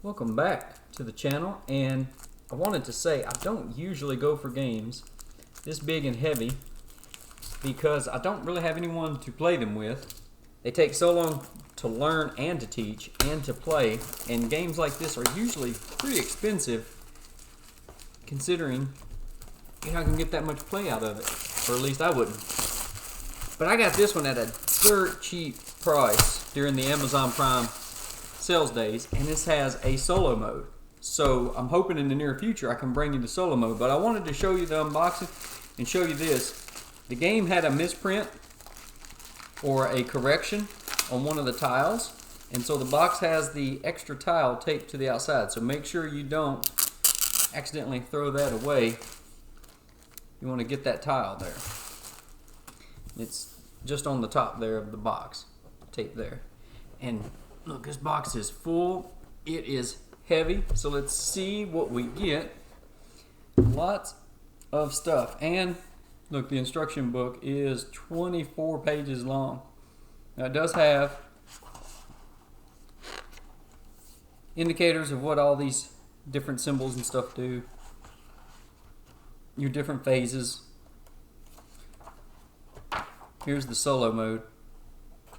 Welcome back to the channel, and I wanted to say I don't usually go for games this big and heavy because I don't really have anyone to play them with. They take so long to learn and to teach and to play, and games like this are usually pretty expensive considering you're not going to get that much play out of it, or at least I wouldn't. But I got this one at a dirt cheap price during the Amazon Prime sales days, and this has a solo mode. So I'm hoping in the near future I can bring you the solo mode, but I wanted to show you the unboxing and show you this. The game had a misprint or a correction on one of the tiles, and so the box has the extra tile taped to the outside, so make sure you don't accidentally throw that away. You want to get that tile there. It's just on the top there of the box, taped there. And look, this box is full. It is heavy. So let's see what we get. Lots of stuff. And look, the instruction book is 24 pages long. Now it does have indicators of what all these different symbols and stuff do. Your different phases. Here's the solo mode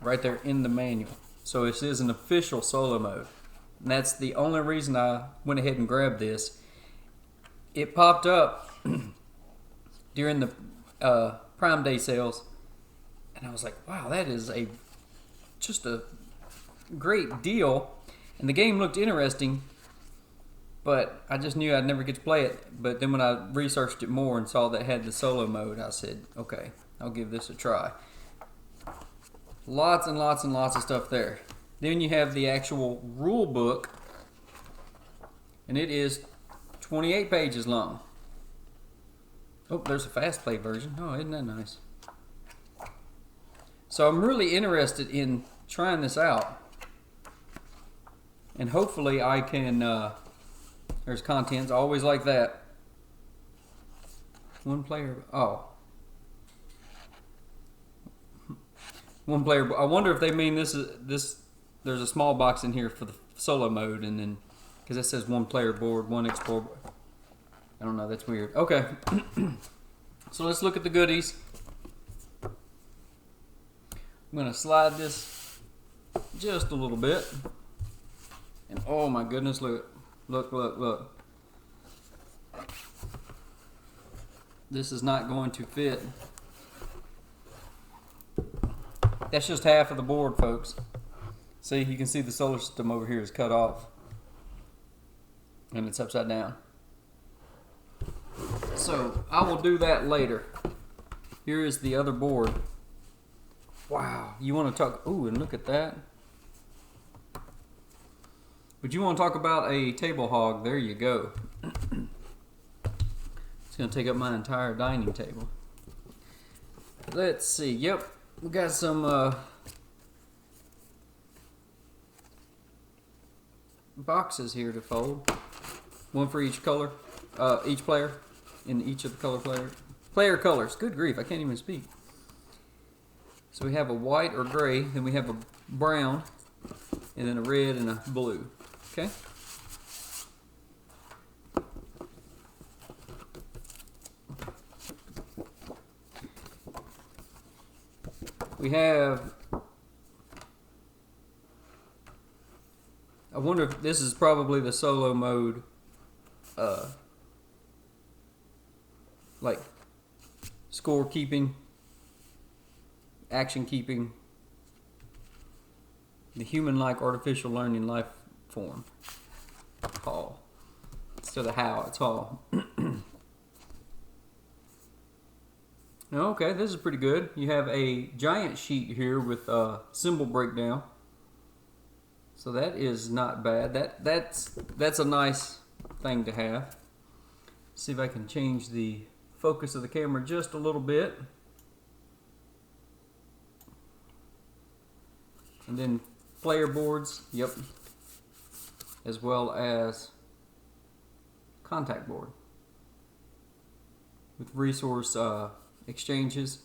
right there in the manual. So this is an official solo mode, and that's the only reason I went ahead and grabbed this. It popped up during the Prime Day sales, and I was like, wow, that is just a great deal. And the game looked interesting, but I just knew I'd never get to play it. But then when I researched it more and saw that it had the solo mode, I said, okay, I'll give this a try. Lots and lots and lots of stuff there. Then you have the actual rule book, and it is 28 pages long. Oh, there's a fast play version. Oh, isn't that nice? So I'm really interested in trying this out, and hopefully I can, there's contents, always like that. One player, oh. One player. I wonder if they mean this. There's a small box in here for the solo mode, and then because it says one player board, one explore. I don't know. That's weird. Okay, so let's look at the goodies. I'm gonna slide this just a little bit, and oh my goodness, look, look, look, look. This is not going to fit. That's just half of the board, folks. See, you can see the solar system over here is cut off, and it's upside down. So I will do that later. Here is the other board. Wow, you want to talk? Ooh, and look at that. But you want to talk about a table hog? There you go. It's going to take up my entire dining table. Let's see. Yep. We got some boxes here to fold. One for each color, each player, in each of the player colors. Good grief, I can't even speak. So we have a white or gray, then we have a brown, and then a red and a blue. Okay. We have, I wonder if this is probably the solo mode, like score keeping, action keeping, the human-like artificial learning life form. Hall. Instead of how, it's hall. Okay, this is pretty good. You have a giant sheet here with symbol breakdown. So that is not bad. That's a nice thing to have. See if I can change the focus of the camera just a little bit. And then player boards, yep. As well as contact board with resource exchanges.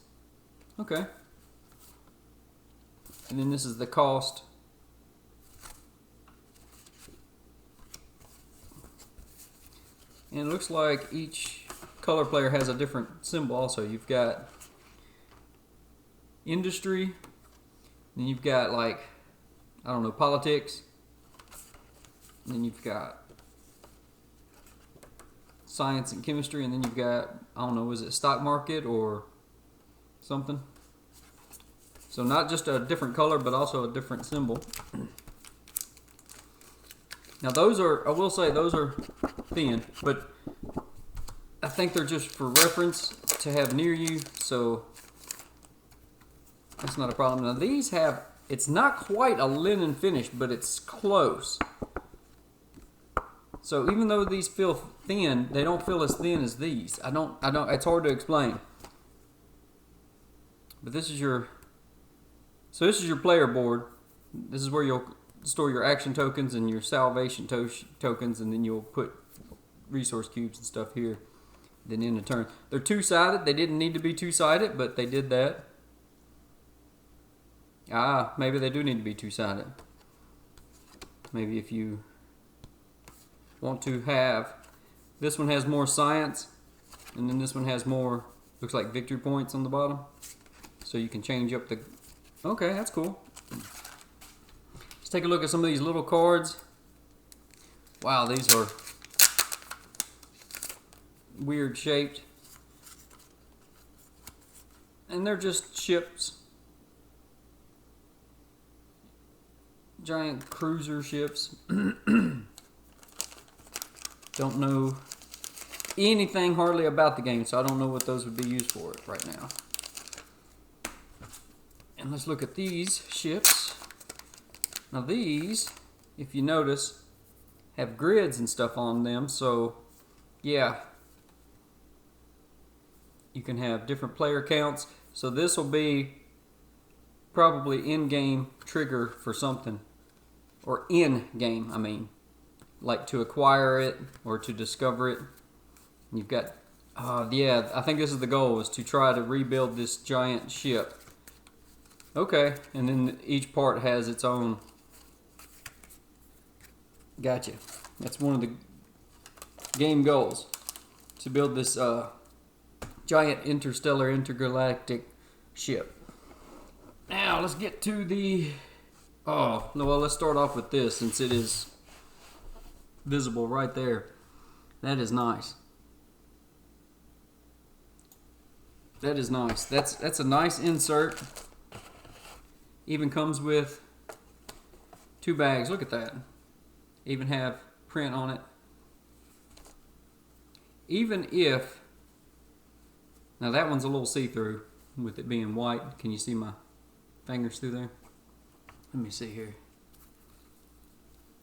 Okay. And then this is the cost And it looks like each color player has a different symbol also. You've got industry, then you've got like, I don't know, politics, then you've got science and chemistry, and then you've got, I don't know, is it stock market or something? So not just a different color, but also a different symbol. Now those are, I will say, those are thin, but I think they're just for reference to have near you, so that's not a problem. Now these have, it's not quite a linen finish, but it's close. So even though these feel thin, they don't feel as thin as these. I don't, it's hard to explain. But this is your, so this is your player board. This is where you'll store your action tokens and your salvation tokens, and then you'll put resource cubes and stuff here. Then in a turn. They're two-sided. They didn't need to be two-sided, but they did that. Ah, maybe they do need to be two-sided. Maybe if you want to have, this one has more science, and then this one has more, looks like victory points on the bottom. So you can change up the, okay, that's cool. Let's take a look at some of these little cards. Wow, these are weird shaped. And they're just ships. Giant cruiser ships. Don't know anything hardly about the game, so I don't know what those would be used for right now. And let's look at these ships. Now these, if you notice, have grids and stuff on them, so yeah, you can have different player counts. So this will be probably in-game trigger for something, or in-game, I mean, like to acquire it or to discover it. You've got, yeah, I think this is the goal, is to try to rebuild this giant ship. Okay, and then each part has its own. Gotcha. That's one of the game goals, to build this giant interstellar intergalactic ship. Now let's get to the, oh, well, let's start off with this, since it is visible right there. That is nice. That is nice. That's a nice insert. Even comes with 2 bags. Look at that. Even have print on it. Even if, now that one's a little see-through with it being white. Can you see my fingers through there? Let me see here.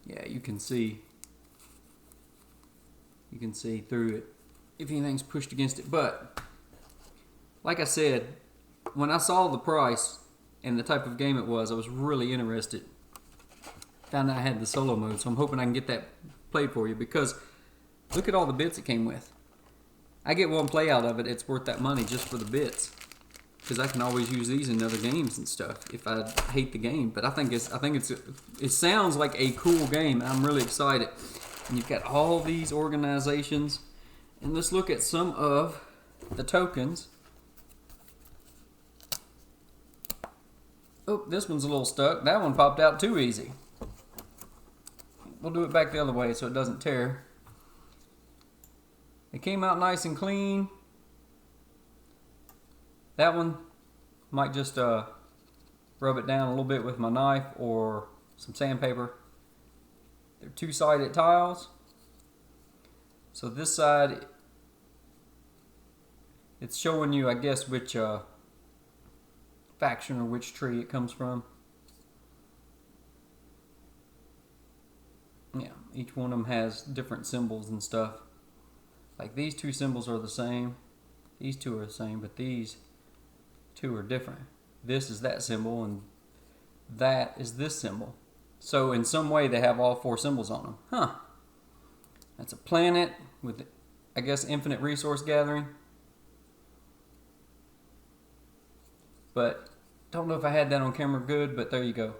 Yeah, you can see through it if anything's pushed against it. But like I said, when I saw the price and the type of game it was, I was really interested. Found out I had the solo mode, so I'm hoping I can get that played for you, because look at all the bits it came with. I get one play out of it, it's worth that money just for the bits, because I can always use these in other games and stuff if I hate the game. But I think it sounds like a cool game. I'm really excited. And you've got all these organizations, and let's look at some of the tokens. Oh, this one's a little stuck. That one popped out too easy. We'll do it back the other way so it doesn't tear. It came out nice and clean. That one might just rub it down a little bit with my knife or some sandpaper. They're 2-sided tiles. So this side, it's showing you, I guess, which faction or which tree it comes from. Yeah, each one of them has different symbols and stuff. Like these 2 symbols are the same. These 2 are the same, but these 2 are different. This is that symbol, and that is this symbol. So in some way they have all 4 symbols on them. Huh. That's a planet with, I guess, infinite resource gathering. But don't know if I had that on camera good, but there you go.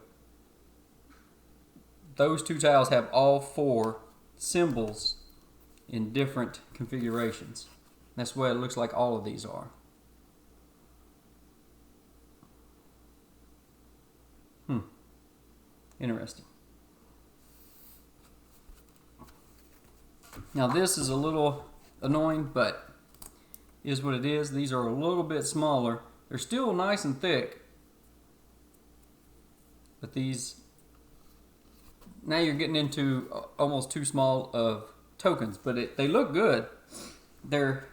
Those 2 tiles have all 4 symbols in different configurations. That's what it looks like all of these are. Interesting. Now this is a little annoying, but is what it is. These are a little bit smaller. They're still nice and thick, but these, now you're getting into almost too small of tokens, but they look good. They're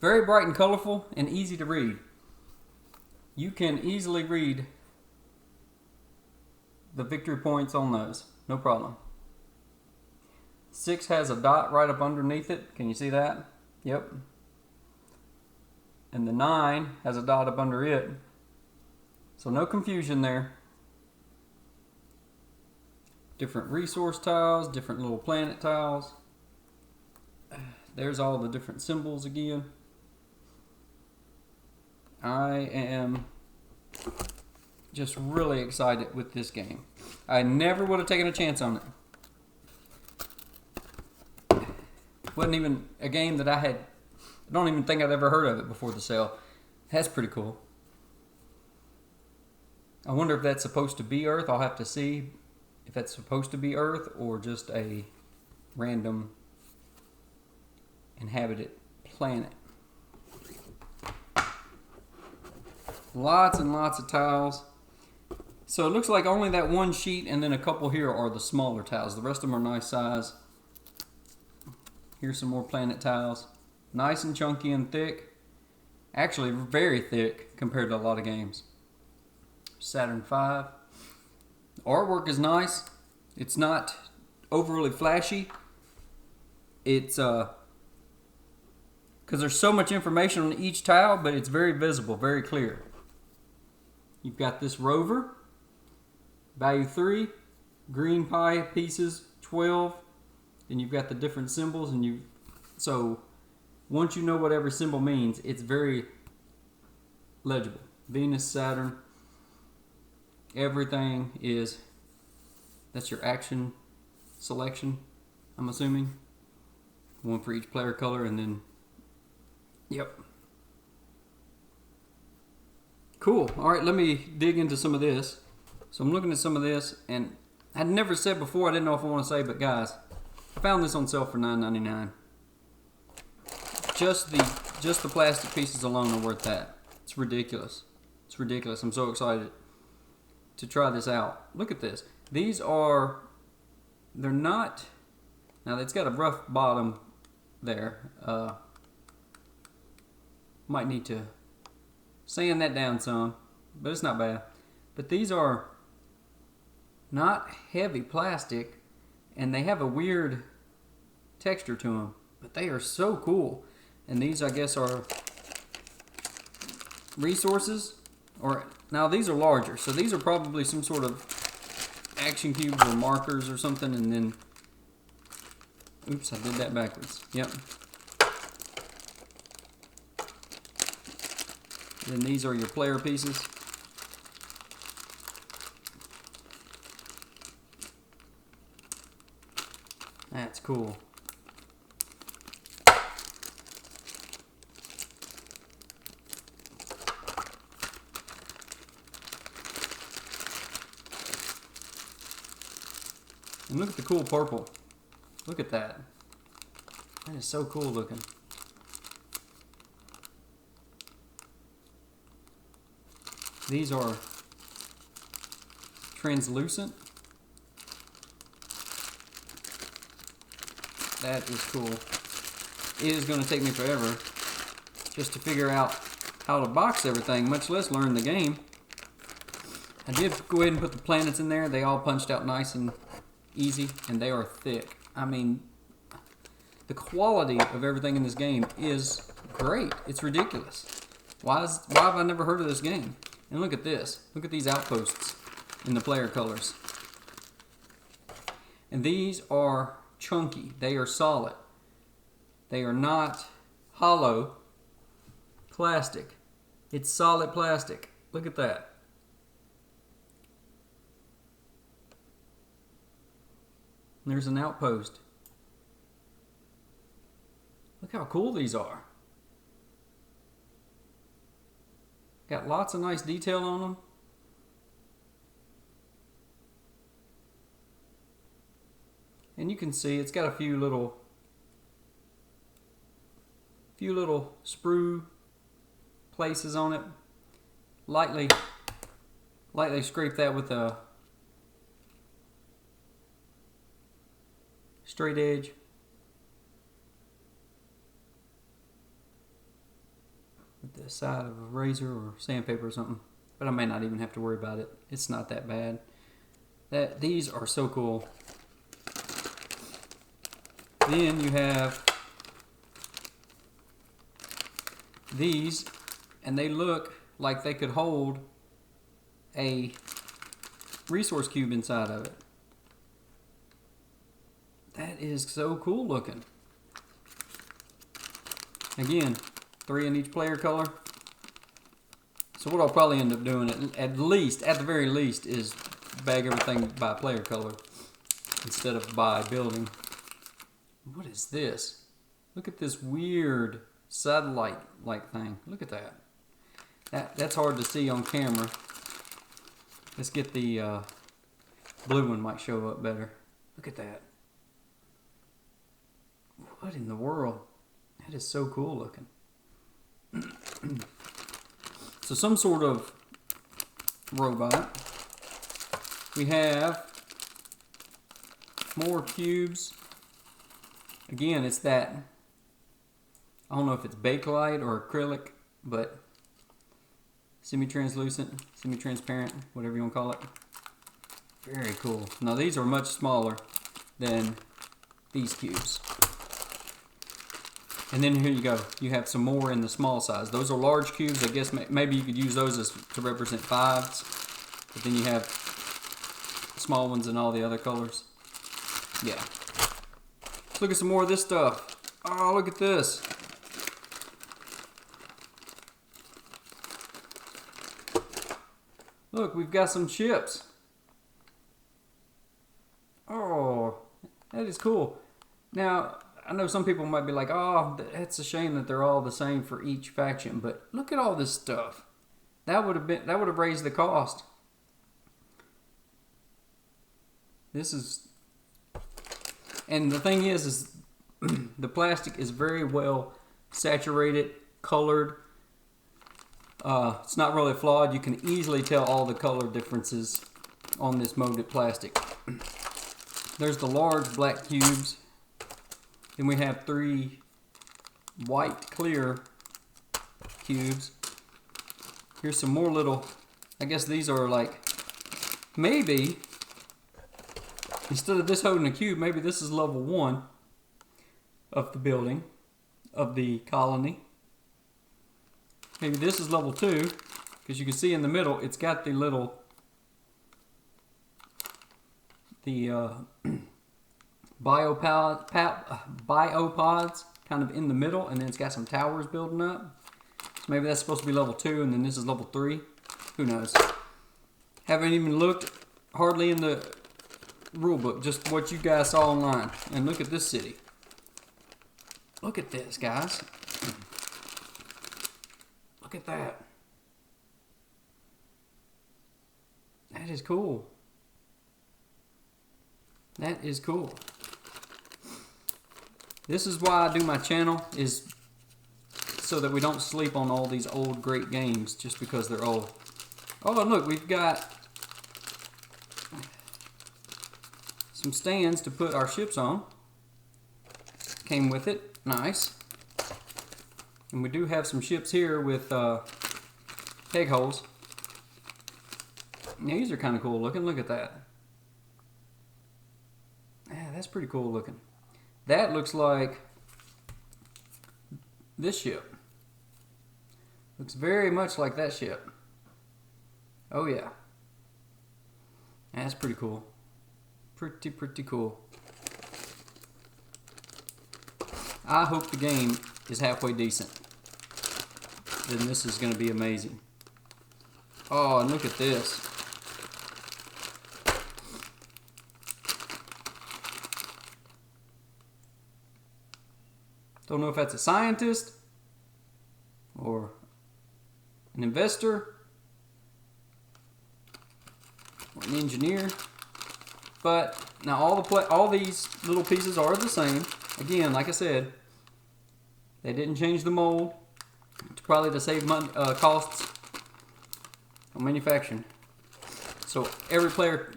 very bright and colorful and easy to read. You can easily read the victory points on those, no problem. 6 has a dot right up underneath it. Can you see that? Yep. And the 9 has a dot up under it. So no confusion there. Different resource tiles, different little planet tiles. There's all the different symbols again. I am just really excited with this game. I never would have taken a chance on it. Wasn't even a game that I don't even think I'd ever heard of it before the sale. That's pretty cool. I wonder if that's supposed to be Earth. I'll have to see if that's supposed to be Earth or just a random inhabited planet. Lots and lots of tiles. So it looks like only that one sheet and then a couple here are the smaller tiles. The rest of them are nice size. Here's some more planet tiles. Nice and chunky and thick. Actually very thick compared to a lot of games. Saturn V. The artwork is nice. It's not overly flashy. It's because there's so much information on each tile, but it's very visible, very clear. You've got this rover. Value 3, green pie pieces 12, and you've got the different symbols, and so once you know what every symbol means, it's very legible. Venus, Saturn, everything is, that's your action selection, I'm assuming. One for each player color, and then, yep. Cool. All right, let me dig into some of this. So I'm looking at some of this, and I'd never said before, I didn't know if I want to say, but guys, I found this on sale for $9.99. Just the plastic pieces alone are worth that. It's ridiculous. It's ridiculous. I'm so excited to try this out. Look at this. These are, they're not, now it's got a rough bottom there. Might need to sand that down some, but it's not bad. But these are not heavy plastic, and they have a weird texture to them, but they are so cool. And these, I guess, are resources, or now these are larger, so these are probably some sort of action cubes or markers or something. And then, oops, I did that backwards. Yep. Then these are your player pieces. That's cool. And look at the cool purple. Look at that. That is so cool looking. These are translucent. That is cool. It is going to take me forever just to figure out how to box everything, much less learn the game. I did go ahead and put the planets in there. They all punched out nice and easy, and they are thick. I mean, the quality of everything in this game is great. It's ridiculous. Why have I never heard of this game? And look at this. Look at these outposts in the player colors. And these are chunky. They are solid. They are not hollow plastic. It's solid plastic. Look at that. There's an outpost. how cool these are. Got lots of nice detail on them. And you can see it's got a few little sprue places on it. Lightly scrape that with a straight edge. With the side of a razor or sandpaper or something. But I may not even have to worry about it. It's not that bad. These are so cool. Then you have these, and they look like they could hold a resource cube inside of it. That is so cool looking. Again, 3 in each player color. So what I'll probably end up doing, at the very least, is bag everything by player color instead of by building. What is this? Look at this weird satellite-like thing. Look at that. That's hard to see on camera. Let's get the blue one, might show up better. Look at that. What in the world? That is so cool looking. So some sort of robot. We have more cubes. Again, it's that, I don't know if it's bakelite or acrylic, but semi-translucent, semi-transparent, whatever you want to call it. Very cool. Now these are much smaller than these cubes. And then here you go. You have some more in the small size. Those are large cubes. I guess maybe you could use those to represent 5s. But then you have small ones in all the other colors. Yeah. Let's look at some more of this stuff. Oh, look at this. Look, we've got some ships. Oh, that is cool. Now, I know some people might be like, oh, it's a shame that they're all the same for each faction, but look at all this stuff. That would have raised the cost. And the thing is the plastic is very well saturated, colored. It's not really flawed. You can easily tell all the color differences on this molded plastic. There's the large black cubes. Then we have 3 white clear cubes. Here's some more little, I guess these are like, maybe, instead of this holding a cube, maybe this is level 1 of the building, of the colony. Maybe this is level 2, because you can see in the middle, it's got the little, biopods kind of in the middle, and then it's got some towers building up. So maybe that's supposed to be level 2, and then this is level 3. Who knows? Haven't even looked hardly in the rule book, just what you guys saw online. And look at this city. Look at this, guys. Look at that. That is cool. That is cool. This is why I do my channel, is so that we don't sleep on all these old great games just because they're old. Oh, and look, we've got some stands to put our ships on. Came with it. Nice. And we do have some ships here with peg holes. Now, these are kind of cool looking. Look at that. Yeah, that's pretty cool looking. That looks like this ship. Looks very much like that ship. Oh yeah. That's pretty cool. Pretty cool. I hope the game is halfway decent. Then this is going to be amazing. Oh, and look at this. Don't know if that's a scientist or an investor or an engineer. But now all these little pieces are the same. Again, like I said, they didn't change the mold, probably to save money, costs on manufacturing. So every player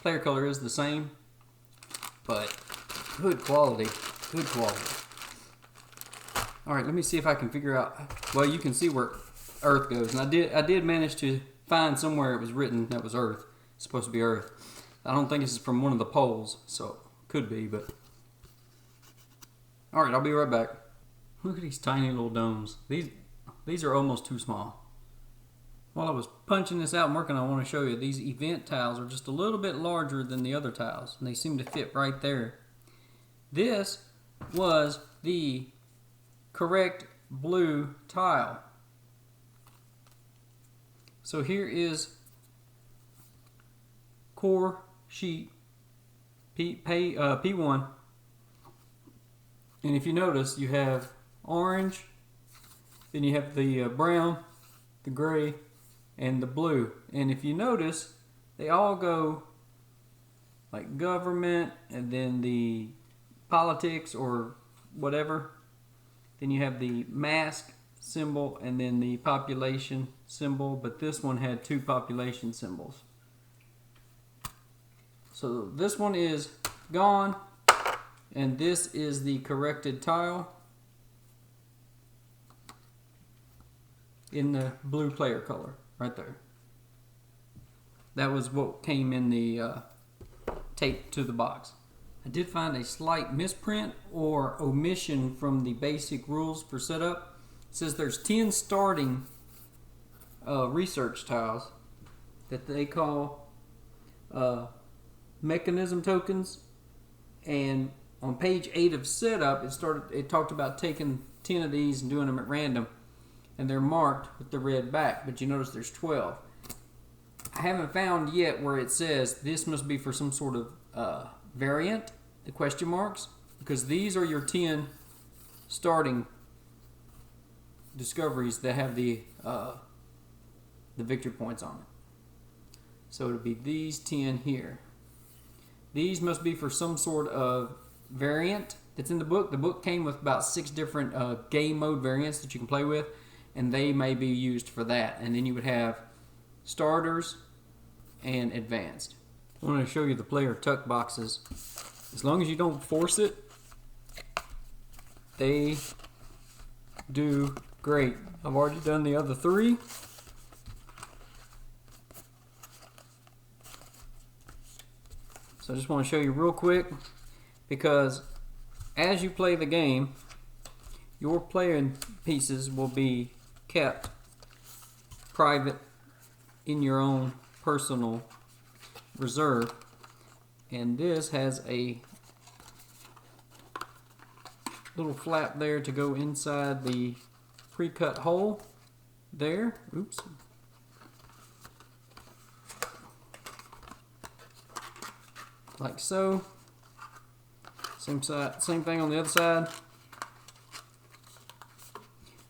color is the same, but good quality, good quality. All right, let me see if I can figure out. Well, you can see where Earth goes, and I did manage to find somewhere it was written that was Earth. It's supposed to be Earth. I don't think this is from one of the poles, so could be, but. All right, I'll be right back. Look at these tiny little domes. These are almost too small. While I was punching this out and working, I want to show you these event tiles are just a little bit larger than the other tiles, and they seem to fit right there. This was the correct blue tile. So here is core sheet P1, and if you notice, you have orange, then you have the brown, the gray, and the blue. And if you notice, they all go like government, and then the politics or whatever. Then you have the mask symbol and then the population symbol, but this one had two population symbols. So this one is gone, and this is the corrected tile in the blue player color right there. That was what came in the tape to the box. I did find a slight misprint or omission from the basic rules for setup. It says there's 10 starting research tiles that they call mechanism tokens, and on page 8 of setup it talked about taking 10 of these and doing them at random, and they're marked with the red back, but you notice there's 12. I haven't found yet where it says this must be for some sort of variant, the question marks, because these are your 10 starting discoveries that have the victory points on it. So it'll be these 10 here. These must be for some sort of variant that's in the book. The book came with about 6 different game mode variants that you can play with, and they may be used for that. And then you would have starters and advanced. I want to show you the player tuck boxes. As long as you don't force it, they do great. I've already done the other 3. So I just want to show you real quick, because as you play the game, your playing pieces will be kept private in your own personal reserve. And this has a little flap there to go inside the pre-cut hole there. Oops. Like so. Same thing on the other side.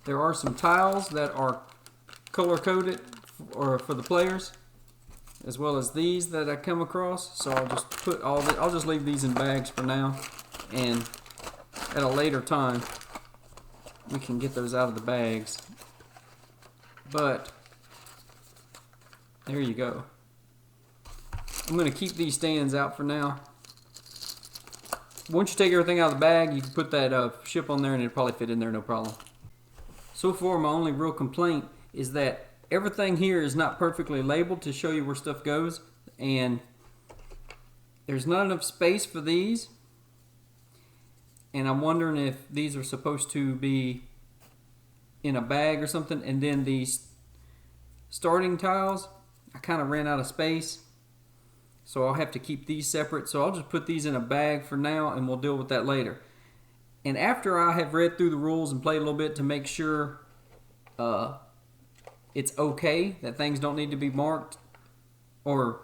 There are some tiles that are color coded or for the players, as well as these that I come across. So I'll just put I'll just leave these in bags for now, and at a later time we can get those out of the bags. But there you go. I'm going to keep these stands out for now. Once you take everything out of the bag, you can put that ship on there and it'll probably fit in there no problem. So far, my only real complaint is that everything here is not perfectly labeled to show you where stuff goes, and there's not enough space for these, and I'm wondering if these are supposed to be in a bag or something. And then these starting tiles, I kind of ran out of space, so I'll have to keep these separate. So I'll just put these in a bag for now, and we'll deal with that later. And after I have read through the rules and played a little bit to make sure it's okay, that things don't need to be marked, or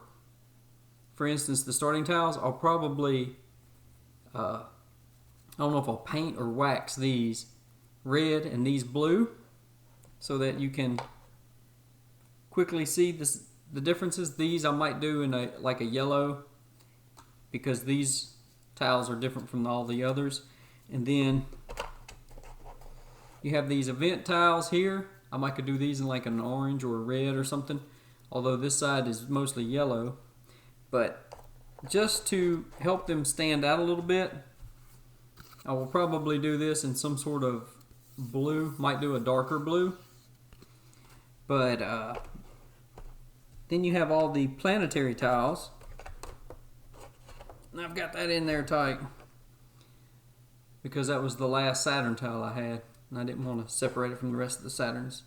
for instance the starting tiles, I'll probably I don't know if I'll paint or wax these red and these blue so that you can quickly see the differences. These I might do in like a yellow because these tiles are different from all the others. And then you have these event tiles here. I might could do these in like an orange or a red or something, although this side is mostly yellow. But just to help them stand out a little bit, I will probably do this in some sort of blue. Might do a darker blue. But then you have all the planetary tiles. And I've got that in there tight because that was the last Saturn tile I had, and I didn't want to separate it from the rest of the Saturns.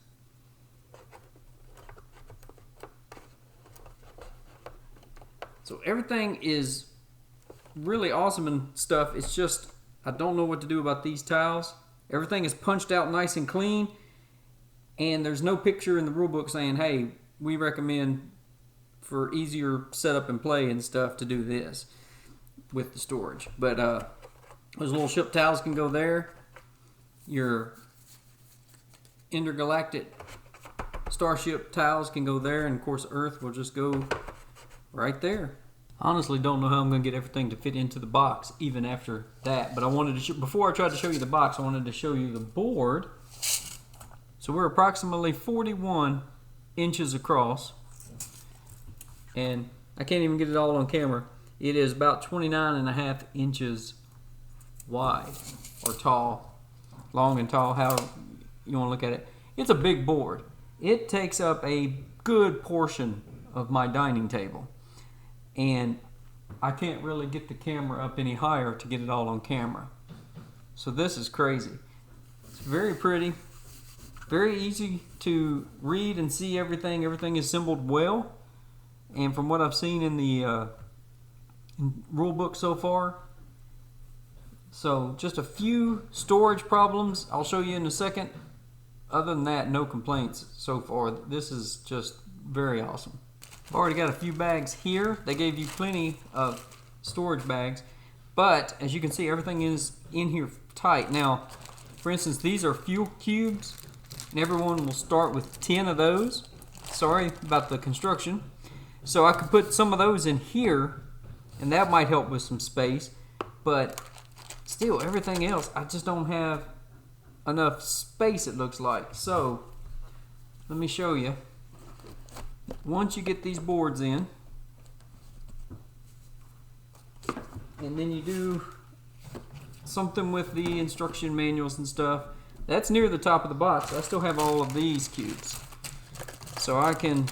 So everything is really awesome and stuff. It's just I don't know what to do about these tiles. Everything is punched out nice and clean, and there's no picture in the rule book saying, hey, we recommend for easier setup and play and stuff to do this with the storage. But those little ship tiles can go there. Your intergalactic Starship tiles can go there, and of course Earth will just go right there. I honestly don't know how I'm going to get everything to fit into the box even after that, but I wanted to before I tried to show you the box, I wanted to show you the board. So we're approximately 41 inches across, and I can't even get it all on camera. It is about 29.5 inches wide, or tall, long and tall, however you want to look at it. It's a big board. It takes up a good portion of my dining table, and I can't really get the camera up any higher to get it all on camera. So this is crazy. It's very pretty, very easy to read and see everything. Everything is assembled well, and from what I've seen in the rule book so far. So just a few storage problems I'll show you in a second. Other than that, no complaints so far. This is just very awesome. I've already got a few bags here. They gave you plenty of storage bags, but as you can see, everything is in here tight. Now, for instance, these are fuel cubes, and everyone will start with 10 of those. Sorry about the construction. So I could put some of those in here, and that might help with some space, but still, everything else, I just don't have enough space, it looks like. So let me show you. Once you get these boards in, and then you do something with the instruction manuals and stuff, that's near the top of the box. I still have all of these cubes, so I can.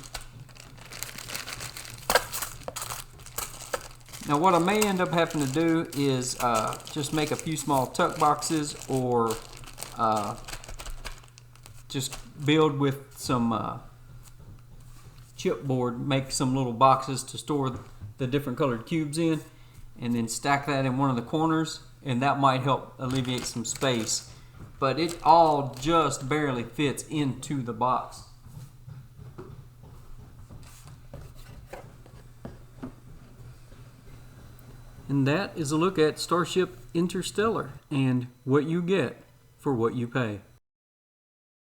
Now what I may end up having to do is just make a few small tuck boxes, or just build with some chipboard, make some little boxes to store the different colored cubes in, and then stack that in one of the corners, and that might help alleviate some space. But it all just barely fits into the box. And that is a look at Starship Interstellar and what you get for what you pay.